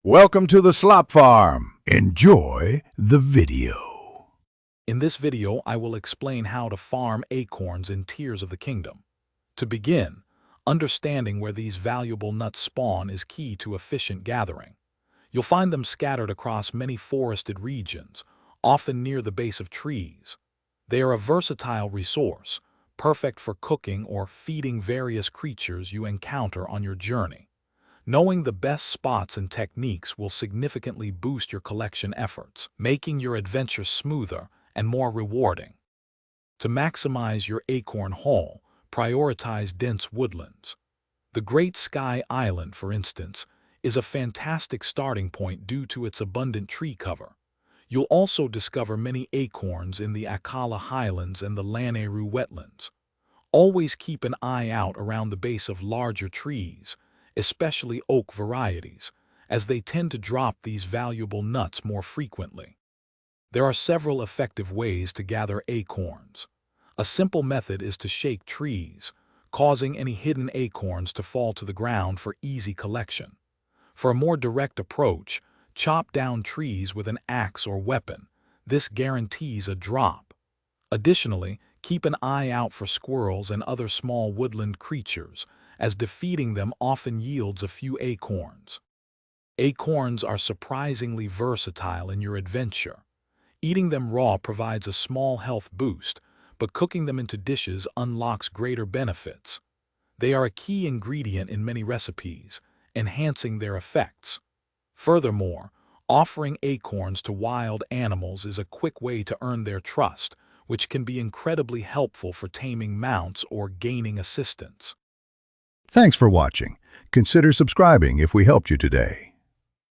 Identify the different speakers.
Speaker 1: Welcome to the Slop Farm. Enjoy the video.
Speaker 2: In this video, I will explain how to farm acorns in tiers of the kingdom. To begin, understanding where these valuable nuts spawn is key to efficient gathering. You'll find them scattered across many forested regions, often near the base of trees. They are a versatile resource, perfect for cooking or feeding various creatures you encounter on your journey. Knowing the best spots and techniques will significantly boost your collection efforts, making your adventure smoother and more rewarding. To maximize your acorn haul, prioritize dense woodlands. The Great Sky Island, for instance, is a fantastic starting point due to its abundant tree cover. You'll also discover many acorns in the Akala Highlands and the Laneru wetlands. Always keep an eye out around the base of larger trees, especially oak varieties, as they tend to drop these valuable nuts more frequently. There are several effective ways to gather acorns. A simple method is to shake trees, causing any hidden acorns to fall to the ground for easy collection. For a more direct approach, chop down trees with an axe or weapon. This guarantees a drop. Additionally, keep an eye out for squirrels and other small woodland creatures, as defeating them often yields a few acorns. Acorns are surprisingly versatile in your adventure. Eating them raw provides a small health boost, but cooking them into dishes unlocks greater benefits. They are a key ingredient in many recipes, enhancing their effects. Furthermore, offering acorns to wild animals is a quick way to earn their trust, which can be incredibly helpful for taming mounts or gaining assistance.
Speaker 1: Thanks for watching. Consider subscribing if we helped you today.